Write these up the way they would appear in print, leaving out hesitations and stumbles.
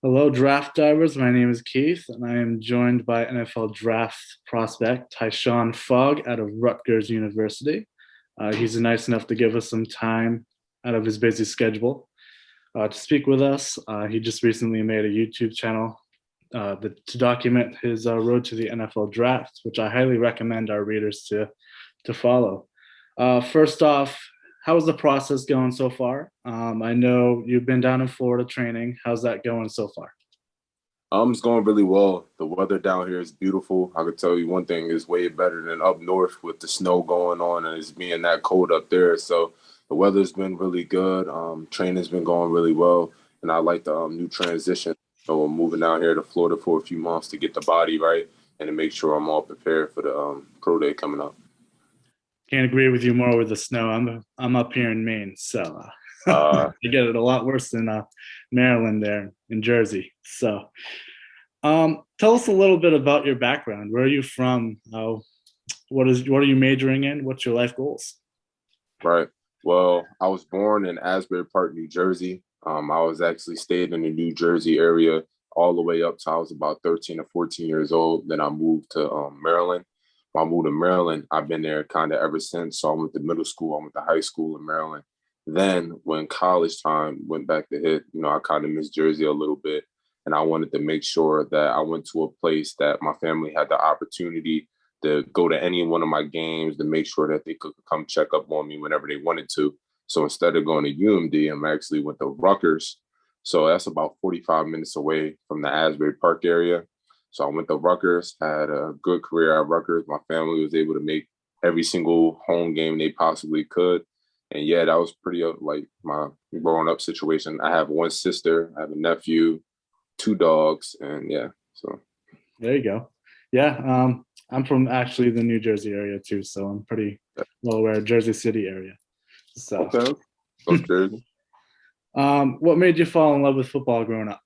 Hello, draft divers. My name is Keith, and I am joined by NFL draft prospect Tyshon Fogg out of Rutgers University. He's nice enough to give us some time out of his busy schedule to speak with us. He just recently made a YouTube channel to document his road to the NFL draft, which I highly recommend our readers to follow. First off, how's the process going so far? I know you've been down in Florida training. How's that going so far? It's going really well. The weather down here is beautiful. I could tell you one thing is way better than up north with the snow going on and it's being that cold up there. So the weather's been really good. Training's been going really well, and I like the new transition. So I'm moving down here to Florida for a few months to get the body right and to make sure I'm all prepared for the pro day coming up. Can't agree with you more with the snow. I'm up here in Maine, so Uh, you get it a lot worse than Maryland there in Jersey. So, tell us a little bit about your background. Where are you from? What are you majoring in? What's your life goals? Right. Well, I was born in Asbury Park, New Jersey. I was actually stayed in the New Jersey area all the way up to I was about 13 or 14 years old. Then I moved to Maryland. When I moved to Maryland, I've been there kind of ever since. So I went to middle school, I went to high school in Maryland. Then when college time went back to hit, I kind of missed Jersey a little bit. And I wanted to make sure that I went to a place that my family had the opportunity to go to any one of my games to make sure that they could come check up on me whenever they wanted to. So instead of going to UMD, I'm actually went to Rutgers. So that's about 45 minutes away from the Asbury Park area. So I went to Rutgers, had a good career at Rutgers. My family was able to make every single home game they possibly could. And yeah, that was pretty like my growing up situation. I have one sister, I have a nephew, two dogs, and yeah, so. There you go. Yeah, I'm from actually the New Jersey area too, so I'm pretty well aware of Jersey City area. So, Okay. So Jersey. what made you fall in love with football growing up?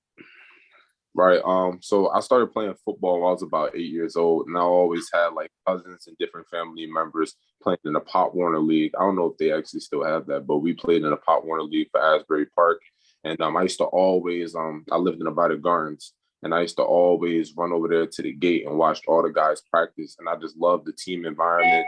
Right. So I started playing football when I was about 8 years old, and I always had like cousins and different family members playing in the Pop Warner League. I don't know if they actually still have that, but we played in the Pop Warner League for Asbury Park. And I used to always I lived in Nevada Gardens, and I used to always run over there to the gate and watch all the guys practice. And I just loved the team environment,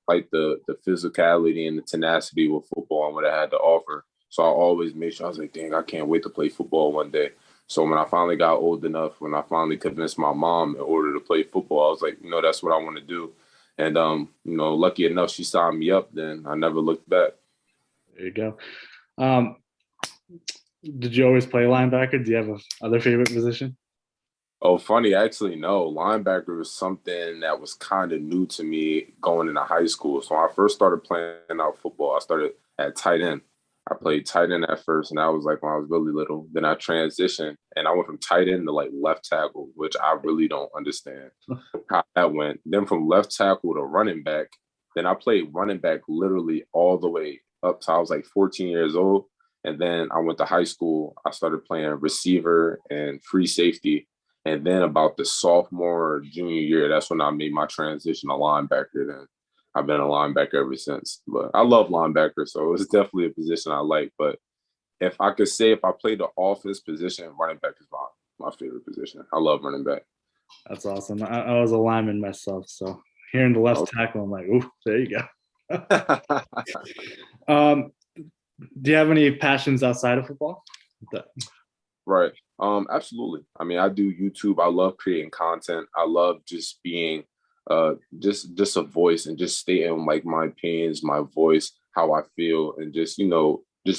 like the physicality and the tenacity with football and what it had to offer. So I always made sure I was like, dang, I can't wait to play football one day. So when I finally got old enough, when I finally convinced my mom in order to play football, I was like, that's what I want to do. And lucky enough, she signed me up. Then I never looked back. There you go. Um, did you always play linebacker? Do you have a other favorite position? Oh, funny, actually, no. Linebacker was something that was kind of new to me going into high school. So when I first started playing out football, I started at tight end. I played tight end at first, and that was like when I was really little. Then I transitioned, and I went from tight end to like left tackle, which I really don't understand how that went. Then from left tackle to running back, then I played running back literally all the way up to I was like 14 years old. And then I went to high school. I started playing receiver and free safety. And then about the sophomore or junior year, that's when I made my transition to linebacker. Then I've been a linebacker ever since. But I love linebacker, so it's definitely a position I like. But if I could say if I played the offense position, running back is my favorite position. I love running back. That's awesome. I was a lineman myself, so hearing the left tackle, I'm like, ooh, there you go. um, do you have any passions outside of football? Right. Absolutely. I mean, I do YouTube. I love creating content. I love just being just a voice and just stating like my opinions, my voice, how I feel, and just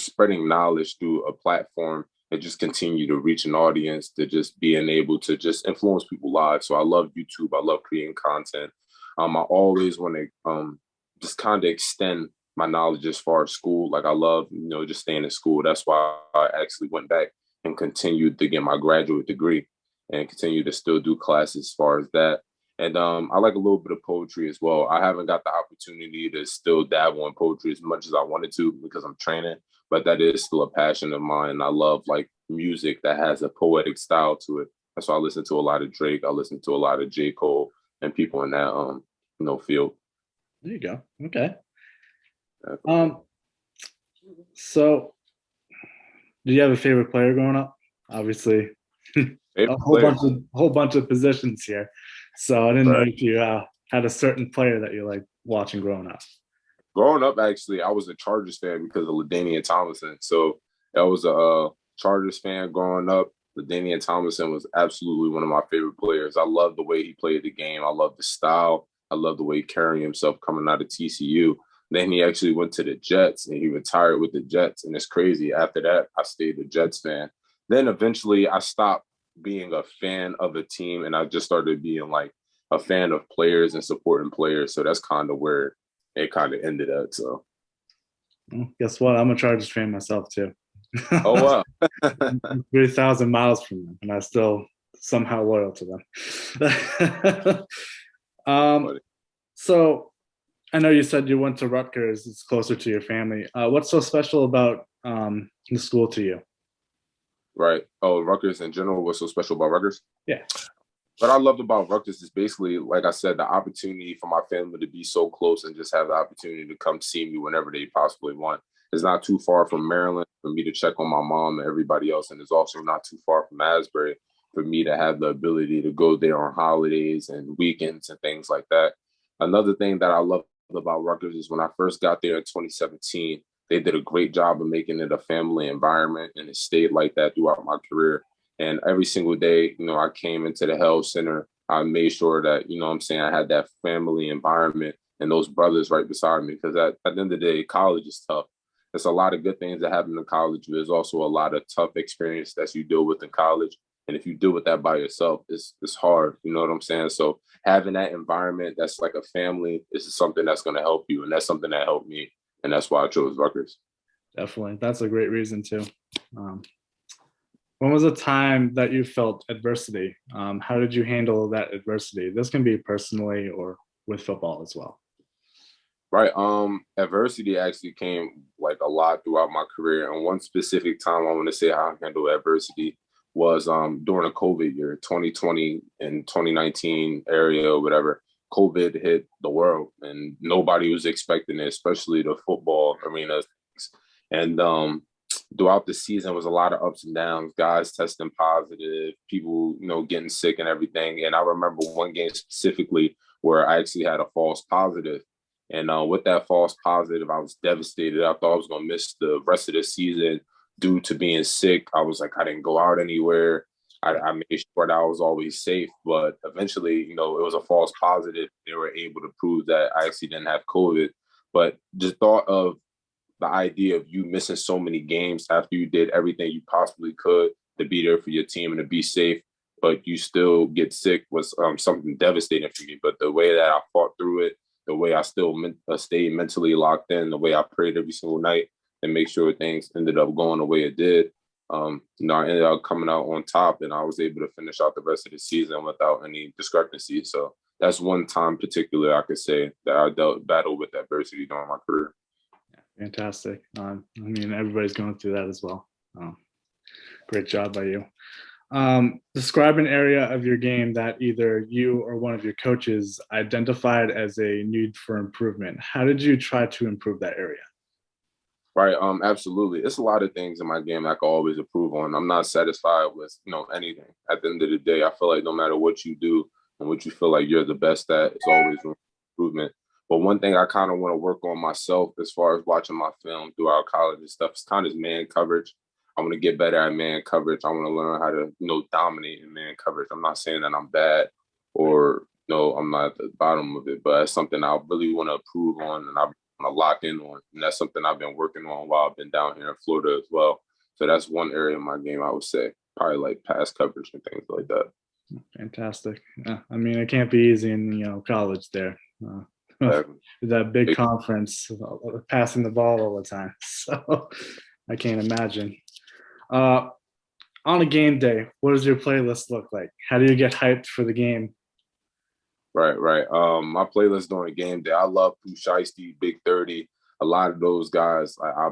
spreading knowledge through a platform and just continue to reach an audience to just being able to just influence people's lives. So I love YouTube. I love creating content. I always want to just kind of extend my knowledge as far as school. Like I love, just staying in school. That's why I actually went back and continued to get my graduate degree and continue to still do classes as far as that. And I like a little bit of poetry as well. I haven't got the opportunity to still dabble in poetry as much as I wanted to because I'm training, but that is still a passion of mine. I love like music that has a poetic style to it. That's why I listen to a lot of Drake. I listen to a lot of J. Cole and people in that field. There you go. Okay. Um, so do you have a favorite player growing up? Obviously, Favorite A player, whole bunch of positions here. So I didn't know right? if you had a certain player that you like watching growing up. Growing up, actually, I was a Chargers fan because of LaDainian Tomlinson. So I was a Chargers fan growing up. LaDainian Tomlinson was absolutely one of my favorite players. I love the way he played the game. I love the style. I love the way he carried himself coming out of TCU. Then he actually went to the Jets and he retired with the Jets. And it's crazy. After that, I stayed a Jets fan. Then eventually I stopped being a fan of a team and I just started being like a fan of players and supporting players. So that's kind of where it kind of ended up. So, Well, guess what? I'm a Chargers fan myself too. oh wow, 3,000 miles from them, and I still somehow loyal to them. um, But, so I know you said you went to Rutgers. It's closer to your family. What's so special about the school to you? right. Oh, Rutgers in general. What's so special about Rutgers? Yeah, What I loved about Rutgers is basically, like I said, the opportunity for my family to be so close and just have the opportunity to come see me whenever they possibly want. It's not too far from Maryland for me to check on my mom and everybody else. And it's also not too far from Asbury for me to have the ability to go there on holidays and weekends and things like that. Another thing that I love about Rutgers is when I first got there in 2017, they did a great job of making it a family environment, and it stayed like that throughout my career. And every single day, I came into the health center. I made sure that, I had that family environment and those brothers right beside me. Because at the end of the day, college is tough. There's a lot of good things that happen in college. But there's also a lot of tough experience that you deal with in college. And if you deal with that by yourself, it's hard. You know what I'm saying? So having that environment that's like a family is something that's going to help you. And that's something that helped me. And that's why I chose Rutgers. definitely. That's a great reason too. Um, when was a time that you felt adversity? How did you handle that adversity? This can be personally or with football as well. Right. Adversity actually came like a lot throughout my career. And one specific time I want to say how I handled adversity was during the COVID year, 2020 and 2019 area or whatever. COVID hit the world and nobody was expecting it, especially the football arena. And throughout the season was a lot of ups and downs, guys testing positive, people, getting sick and everything. And I remember one game specifically where I actually had a false positive. And with that false positive, I was devastated. I thought I was going to miss the rest of the season due to being sick. I was like, I didn't go out anywhere. I made sure that I was always safe. But eventually, it was a false positive. They were able to prove that I actually didn't have COVID. But just thought of the idea of you missing so many games after you did everything you possibly could to be there for your team and to be safe, but you still get sick was something devastating for me. But the way that I fought through it, the way I still stayed mentally locked in, the way I prayed every single night and make sure things ended up going the way it did, I ended up coming out on top and I was able to finish out the rest of the season without any discrepancies. So that's one time particular I could say that I battled with adversity during my career. Fantastic. I mean, everybody's going through that as well. Great job by you. Describe an area of your game that either you or one of your coaches identified as a need for improvement. How did you try to improve that area? Right. Absolutely. It's a lot of things in my game I can always improve on. I'm not satisfied with, anything. At the end of the day, I feel like no matter what you do and what you feel like you're the best at, it's always room for improvement. But one thing I kind of want to work on myself as far as watching my film throughout college and stuff is kind of man coverage. I want to get better at man coverage. I want to learn how to, dominate in man coverage. I'm not saying that I'm bad or no, I'm not at the bottom of it, but it's something I really want to improve on and I to lock in on. And that's something I've been working on while I've been down here in Florida as well. So that's one area of my game I would say, probably like pass coverage and things like that. Fantastic. I mean, it can't be easy in college there. Exactly. That big conference, passing the ball all the time. So I can't imagine. On a game day, what does your playlist look like? How do you get hyped for the game? Right. My playlist during game day, I love Pooh Shiesty, Big 30. A lot of those guys, I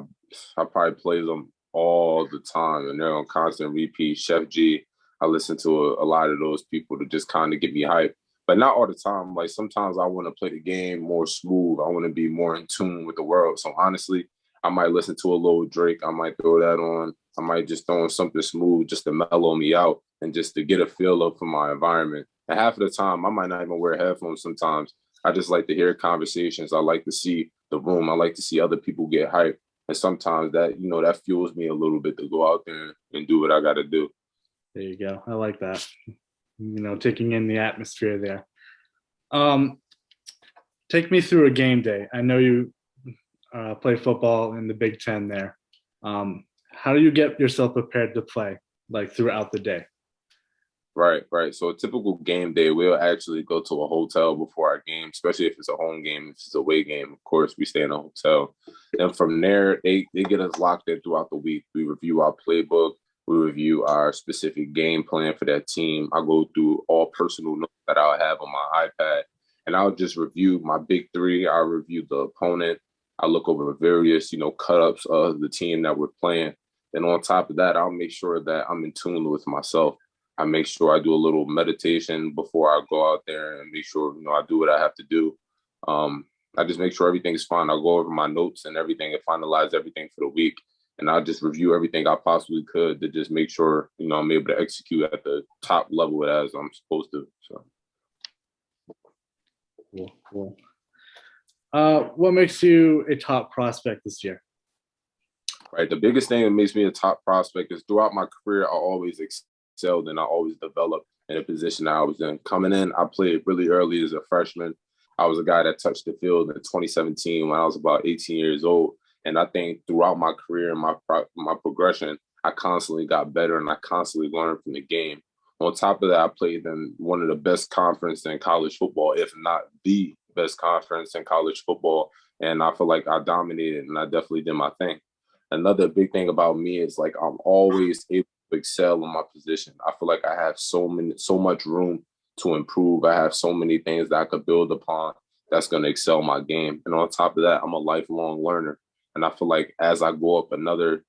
probably play them all the time and they're on constant repeat. Chef G, I listen to a lot of those people to just kind of get me hyped, but not all the time. Like sometimes I want to play the game more smooth. I want to be more in tune with the world. So honestly, I might listen to a little Drake. I might throw that on. I might just throw in something smooth just to mellow me out and just to get a feel of for my environment. And half of the time, I might not even wear headphones sometimes. I just like to hear conversations. I like to see the room. I like to see other people get hyped. And sometimes that, that fuels me a little bit to go out there and do what I got to do. There you go. I like that. Taking in the atmosphere there. Um, Take me through a game day. I know you play football in the Big Ten there. How do you get yourself prepared to play, like throughout the day? Right, right. So a typical game day, we'll actually go to a hotel before our game, especially if it's a home game. If it's a away game, of course, we stay in a hotel. Then from there, they get us locked in throughout the week. We review our playbook. We review our specific game plan for that team. I go through all personal notes that I'll have on my iPad, and I'll just review my big three. I'll review the opponent. I look over various, cut-ups of the team that we're playing. And on top of that, I'll make sure that I'm in tune with myself. I make sure I do a little meditation before I go out there and make sure, I do what I have to do. I just make sure everything is fine. I'll go over my notes and everything and finalize everything for the week. And I'll just review everything I possibly could to just make sure, I'm able to execute at the top level as I'm supposed to. So. Cool. What makes you a top prospect this year? Right. The biggest thing that makes me a top prospect is throughout my career, I always excelled and I always developed in a position that I was in. Coming in, I played really early as a freshman. I was a guy that touched the field in 2017 when I was about 18 years old. And I think throughout my career and my progression, I constantly got better and I constantly learned from the game. On top of that, I played in one of the best conferences in college football, if not the best conference in college football. And I feel like I dominated and I definitely did my thing. Another big thing about me is like I'm always able to excel in my position. I feel like I have so much room to improve. I have so many things that I could build upon that's going to excel my game. And on top of that, I'm a lifelong learner. And I feel like as I go up another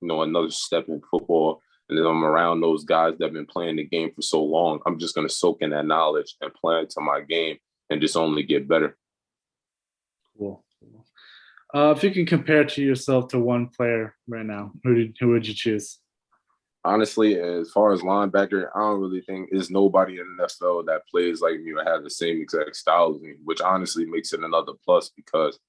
step in football, and then I'm around those guys that have been playing the game for so long, I'm just going to soak in that knowledge and play it to my game and just only get better. Cool. If you can compare to yourself to one player right now, who would you choose? Honestly, as far as linebacker, I don't really think there's nobody in the NFL that plays like me or have the same exact style as me, which honestly makes it another plus because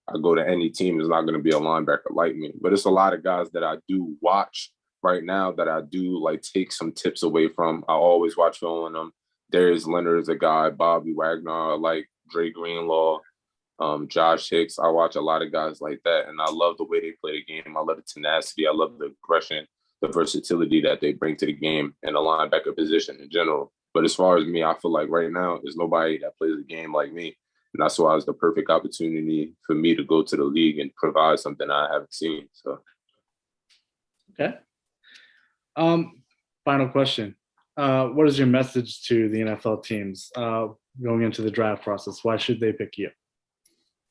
I go to any team, is not going to be a linebacker like me. But it's a lot of guys that I do watch right now that I do like take some tips away from. I always watch film on them. Darius Leonard is a guy, Bobby Wagner, I like Dre Greenlaw, Josh Hicks. I watch a lot of guys like that, and I love the way they play the game. I love the tenacity. I love the aggression, the versatility that they bring to the game and the linebacker position in general. But as far as me, I feel like right now there's nobody that plays the game like me. And that's why it's the perfect opportunity for me to go to the league and provide something I haven't seen. So, okay. Final question. What is your message to the NFL teams going into the draft process? Why should they pick you?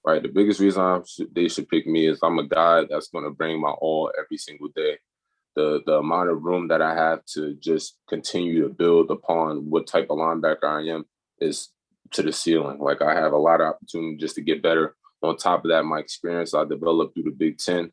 Right. The biggest reason they should pick me is I'm a guy that's going to bring my all every single day. The amount of room that I have to just continue to build upon what type of linebacker I am is to the ceiling. Like I have a lot of opportunity just to get better. On top of that, my experience I developed through the Big Ten,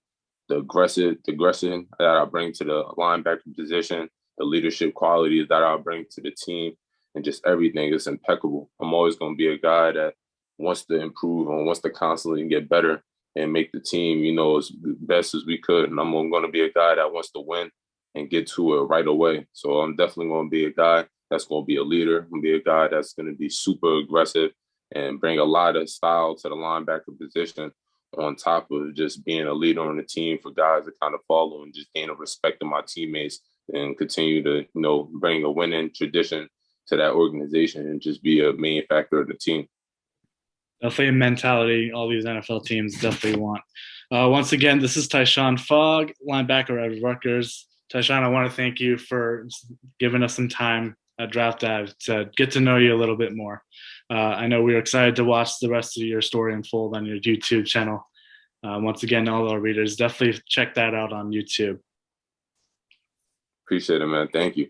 the aggression that I bring to the linebacker position, the leadership qualities that I bring to the team, and just everything is impeccable. I'm always going to be a guy that wants to improve and wants to constantly get better and make the team, as best as we could. And I'm going to be a guy that wants to win and get to it right away. So I'm definitely going to be a guy that's going to be a leader. I'm going to be a guy that's going to be super aggressive and bring a lot of style to the linebacker position on top of just being a leader on the team for guys to kind of follow and just gain a respect of my teammates and continue to, bring a winning tradition to that organization and just be a main factor of the team. Definitely a mentality all these NFL teams definitely want. Once again, this is Tyshon Fogg, linebacker at Rutgers. Tyshon, I want to thank you for giving us some time at DraftDive to get to know you a little bit more. I know we're excited to watch the rest of your story unfold on your YouTube channel. Once again, all our readers, definitely check that out on YouTube. Appreciate it, man. Thank you.